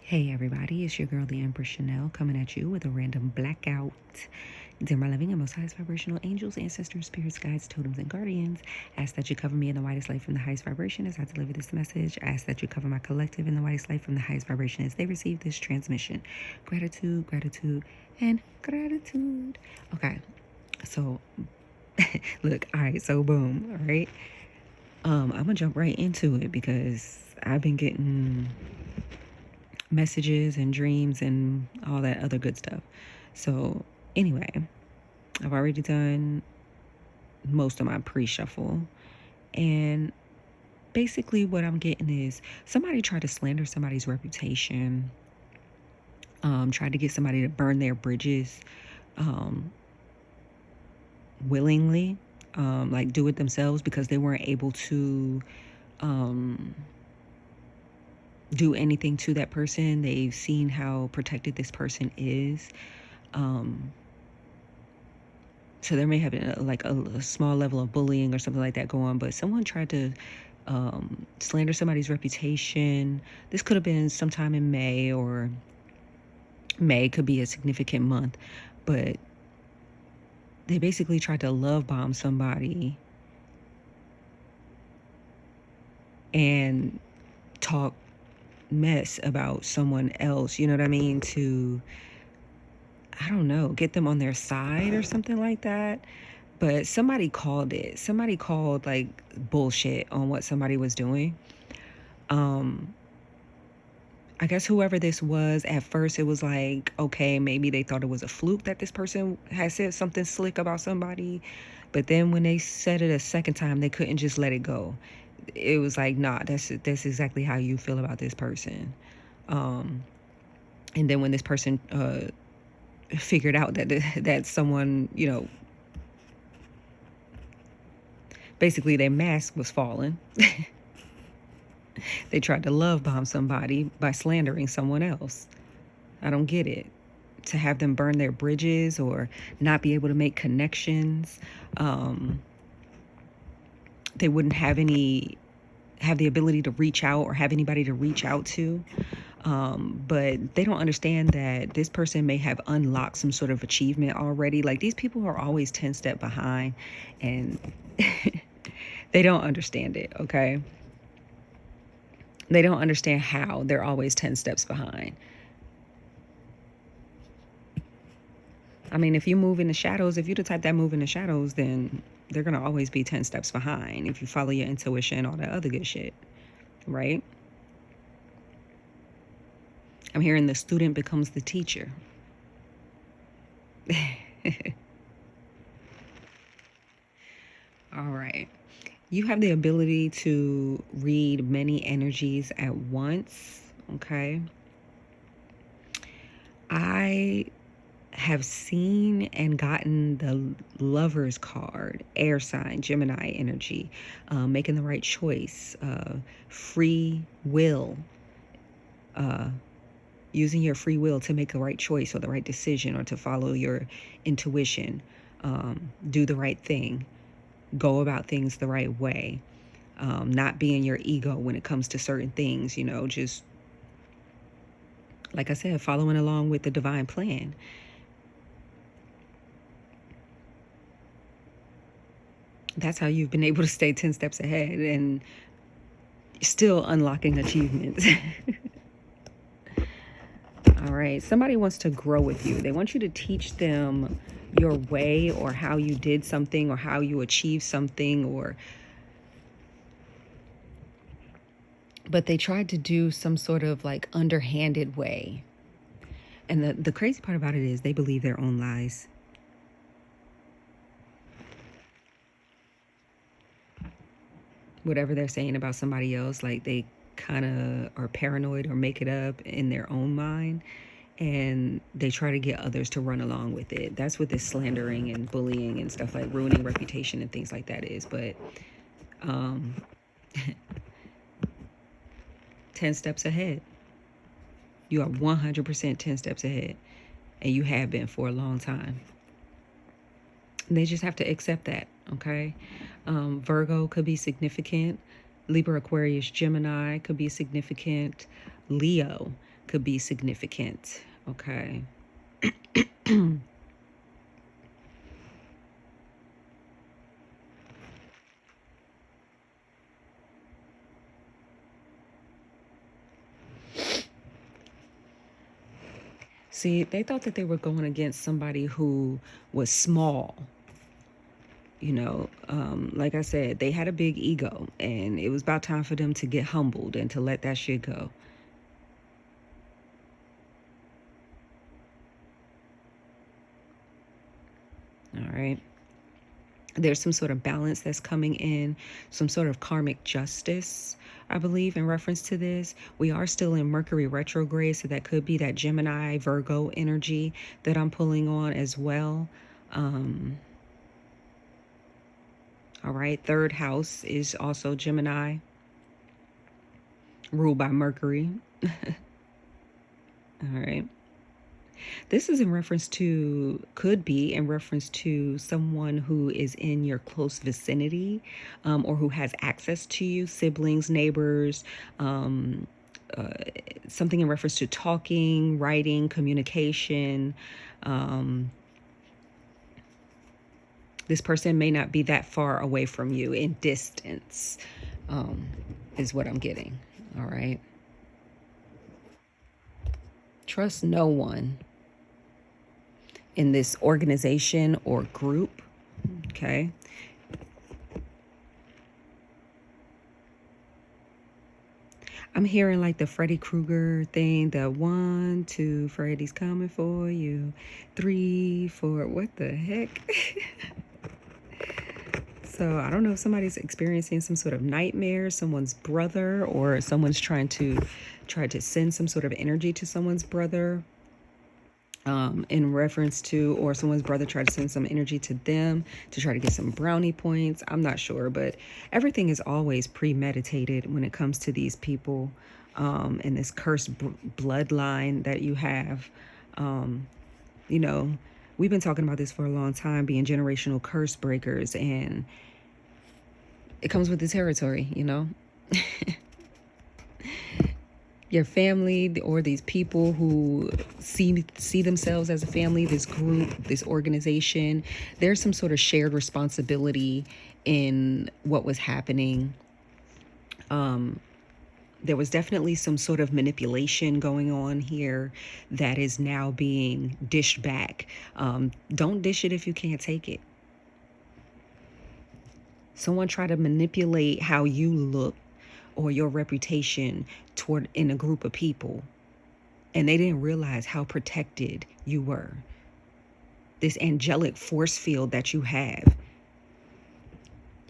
Hey everybody, it's your girl, the Empress Chanel, coming at you with a random blackout. Dear my loving and most highest vibrational angels, ancestors, spirits, guides, totems, and guardians, ask that you cover me in the widest light from the highest vibration as I deliver this message. Ask that you cover my collective in the widest light from the highest vibration as they receive this transmission. Gratitude, gratitude, and gratitude. Okay, so look, all right, so boom, all right. I'm gonna jump right into it because I've been getting messages and dreams and all that other good stuff. So, anyway, I've already done most of my pre shuffle. And basically, what I'm getting is somebody tried to slander somebody's reputation, tried to get somebody to burn their bridges um, willingly, like do it themselves because they weren't able to. Do anything to that person. They've seen how protected this person is. So there may have been a small level of bullying or something like that go on, but someone tried to slander somebody's reputation. This could have been sometime in May, or May could be a significant month, but they basically tried to love bomb somebody and talk mess about someone else, you know what I mean, to, I don't know, get them on their side or something like that. But somebody called it. Somebody called like bullshit on what somebody was doing. I guess whoever this was, at first it was like, okay, maybe they thought it was a fluke that this person had said something slick about somebody. But then when they said it a second time, they couldn't just let it go. It was like, nah, that's exactly how you feel about this person. And then when this person figured out that someone, basically their mask was falling. They tried to love bomb somebody by slandering someone else. I don't get it. To have them burn their bridges or not be able to make connections. They wouldn't have the ability to reach out or have anybody to reach out to. But they don't understand that this person may have unlocked some sort of achievement already. Like, these people are always 10 steps behind, and they don't understand it, okay? They don't understand how they're always 10 steps behind. I mean, if you move in the shadows, if you're the type that move in the shadows, then they're going to always be 10 steps behind if you follow your intuition, all that other good shit, right? I'm hearing the student becomes the teacher. All right. You have the ability to read many energies at once, okay? I have seen and gotten the Lover's card, air sign, Gemini energy, making the right choice, free will, using your free will to make the right choice or the right decision or to follow your intuition, do the right thing, go about things the right way, not being your ego when it comes to certain things, just, like I said, following along with the divine plan. That's how you've been able to stay 10 steps ahead and still unlocking achievements. All right. Somebody wants to grow with you. They want you to teach them your way or how you did something or how you achieved something, but they tried to do some sort of like underhanded way. And the crazy part about it is they believe their own lies. Whatever they're saying about somebody else, like they kind of are paranoid or make it up in their own mind, and they try to get others to run along with it. That's what this slandering and bullying and stuff, like ruining reputation and things like that, is. But 10 steps ahead. You are 100% 10 steps ahead, and you have been for a long time. They just have to accept that, okay? Virgo could be significant. Libra, Aquarius, Gemini could be significant. Leo could be significant. Okay. See, they thought that they were going against somebody who was small. Like I said, they had a big ego, and it was about time for them to get humbled and to let that shit go. All right. There's some sort of balance that's coming in, some sort of karmic justice, I believe, in reference to this. We are still in Mercury retrograde, so that could be that Gemini, Virgo energy that I'm pulling on as well. All right. Third house is also Gemini, ruled by Mercury. All right. This is in reference to, could be in reference to someone who is in your close vicinity, or who has access to you, siblings, neighbors, something in reference to talking, writing, communication. This person may not be that far away from you in distance, is what I'm getting. All right. Trust no one in this organization or group. Okay. I'm hearing like the Freddy Krueger thing, the 1, 2, Freddy's coming for you, 3, 4, what the heck? So I don't know if somebody's experiencing some sort of nightmare, someone's brother, or someone's try to send some sort of energy to someone's brother, in reference to, or someone's brother tried to send some energy to them to try to get some brownie points. I'm not sure, but everything is always premeditated when it comes to these people, and this cursed bloodline that you have. You know, we've been talking about this for a long time, being generational curse breakers, and it comes with the territory, your family or these people who see themselves as a family, this group, this organization. There's some sort of shared responsibility in what was happening. There was definitely some sort of manipulation going on here that is now being dished back. Don't dish it if you can't take it. Someone tried to manipulate how you look or your reputation toward in a group of people, and they didn't realize how protected you were. This angelic force field that you have.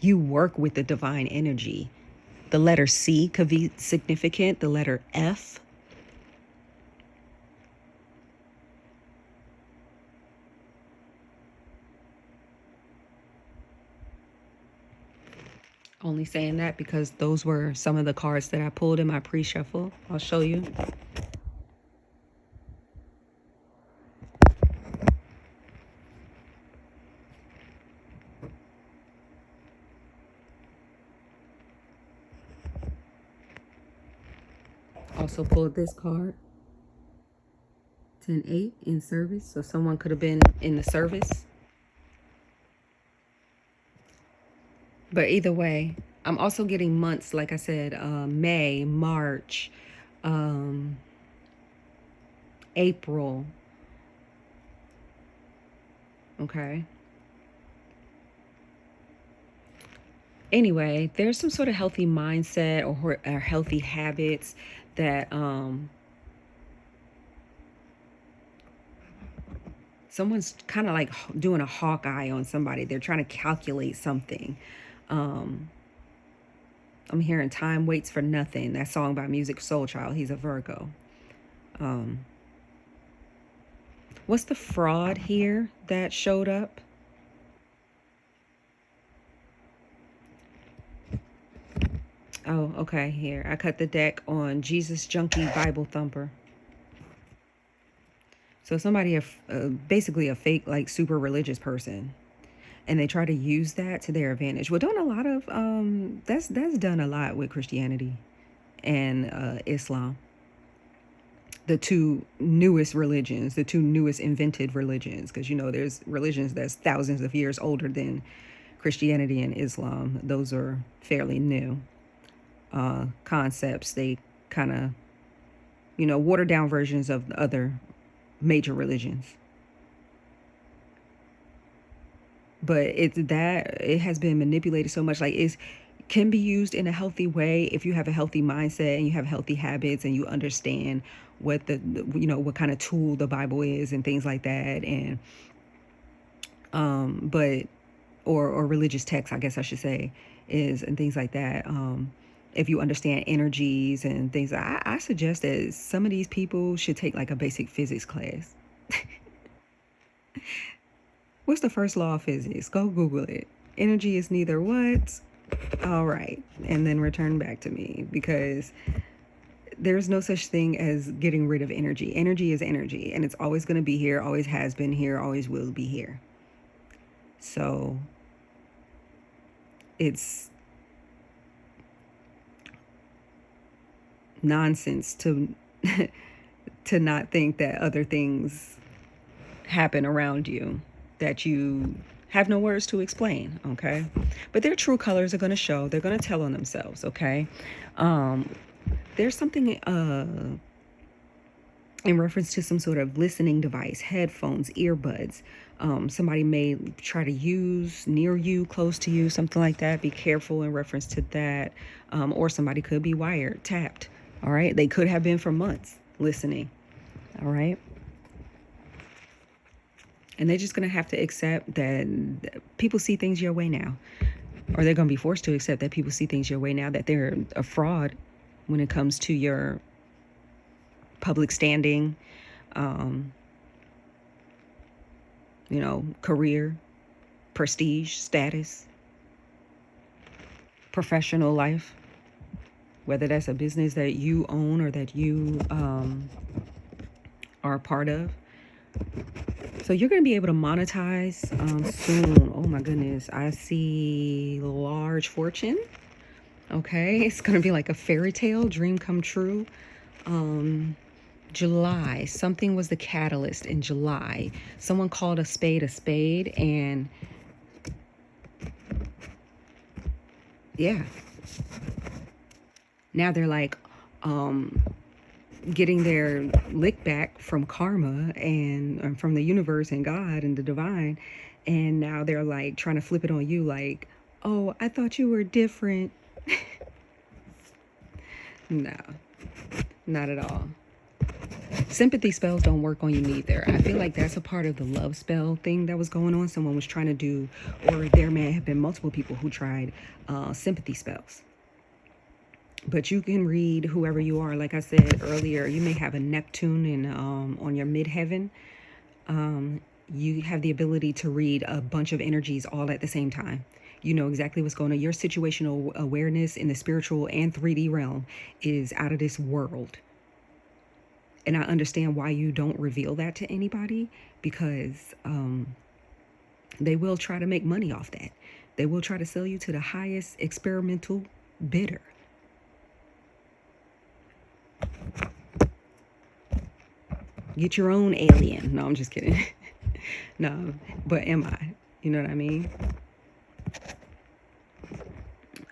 You work with the divine energy. The letter C could be significant. The letter F. Only saying that because those were some of the cards that I pulled in my pre-shuffle. I'll show you. Also pulled this card. 10-8 in service. So someone could have been in the service. But either way, I'm also getting months, like I said, May, March, April. Okay. Anyway, there's some sort of healthy mindset or healthy habits that someone's kind of like doing a hawk eye on somebody. They're trying to calculate something. I'm hearing time waits for nothing. That song by Music Soul Child. He's a Virgo. What's the fraud here that showed up? Oh, okay. Here, I cut the deck on Jesus Junkie Bible Thumper. So somebody, basically a fake, like super religious person, and they try to use that to their advantage. Well, don't a lot of that's done a lot with Christianity and Islam. the two newest religions, the two newest invented religions, because you know there's religions that's thousands of years older than Christianity and Islam. Those are fairly new concepts. They kind of, you know, watered down versions of the other major religions. But it has been manipulated so much. Like, it can be used in a healthy way if you have a healthy mindset and you have healthy habits and you understand what you know, what kind of tool the Bible is and things like that. And but or religious text, I guess I should say, is, and things like that. If you understand energies and things, I suggest that some of these people should take like a basic physics class. What's the first law of physics? Go Google it. Energy is neither what? All right. And then return back to me, because there's no such thing as getting rid of energy. Energy is energy, and it's always going to be here, always has been here, always will be here. So it's nonsense to to not think that other things happen around you that you have no words to explain, okay? But their true colors are going to show. They're going to tell on themselves, okay? There's something in reference to some sort of listening device, headphones, earbuds. Somebody may try to use near you, close to you, something like that. Be careful in reference to that. Or somebody could be wired, tapped, all right? They could have been for months listening, all right? And they're just going to have to accept that people see things your way now. Or they're going to be forced to accept that people see things your way now, that they're a fraud when it comes to your public standing, you know, career, prestige, status, professional life, whether that's a business that you own or that you are a part of. So you're going to be able to monetize soon. Oh my goodness. I see large fortune. Okay. It's going to be like a fairy tale, dream come true. July, something was the catalyst in July. Someone called a spade, and yeah. Now they're like, getting their lick back from karma and from the universe and God and the divine. And now they're like trying to flip it on you, like, oh, I thought you were different. No, not at all. Sympathy spells don't work on you neither. I feel like that's a part of the love spell thing that was going on. Someone was trying to do, or there may have been multiple people who tried sympathy spells. But you can read whoever you are. Like I said earlier, you may have a Neptune in on your midheaven. You have the ability to read a bunch of energies all at the same time. You know exactly what's going on. Your situational awareness in the spiritual and 3D realm is out of this world. And I understand why you don't reveal that to anybody, because they will try to make money off that. They will try to sell you to the highest experimental bidder. Get your own alien. No, I'm just kidding. No, but am I? You know what I mean?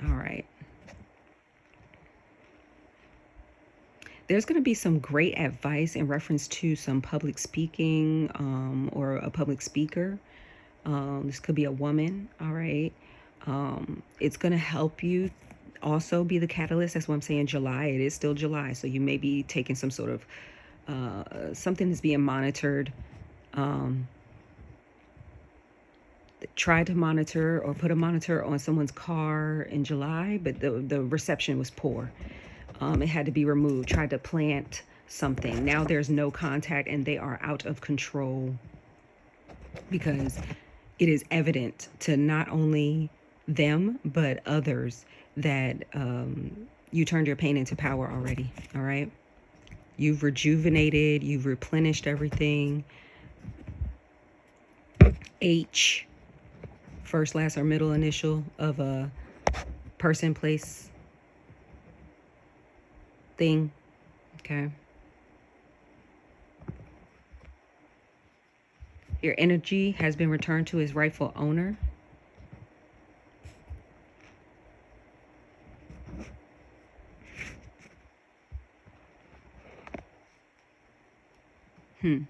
All right. There's going to be some great advice in reference to some public speaking or a public speaker. This could be a woman. All right. It's going to help you also be the catalyst. That's what I'm saying. July. It is still July. So you may be taking some sort of something that's being monitored. Tried to monitor or put a monitor on someone's car in July, but the reception was poor. It had to be removed. Tried to plant something. Now there's no contact and they are out of control, because it is evident to not only them but others that you turned your pain into power already. All right. You've rejuvenated. You've replenished everything. H, first, last, or middle initial of a person, place, thing. Okay. Your energy has been returned to its rightful owner. I'm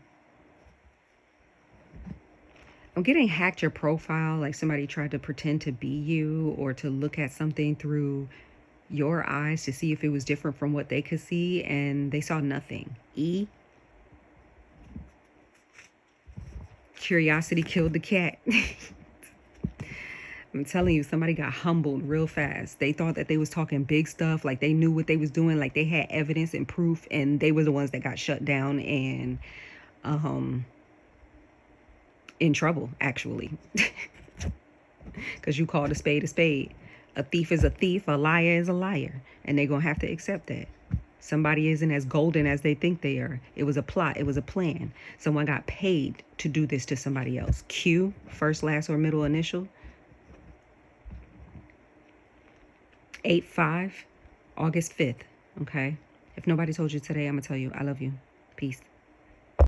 getting hacked your profile, like somebody tried to pretend to be you or to look at something through your eyes to see if it was different from what they could see, and they saw nothing. Curiosity killed the cat. I'm telling you, somebody got humbled real fast. They thought that they was talking big stuff, like they knew what they was doing, like they had evidence and proof, and they were the ones that got shut down and in trouble, actually. Because you called a spade a spade. A thief is a thief, a liar is a liar, and they're going to have to accept that. Somebody isn't as golden as they think they are. It was a plot. It was a plan. Someone got paid to do this to somebody else. Q, first, last, or middle initial. 8/5, August 5th. Okay. If nobody told you today, I'm going to tell you I love you. Peace.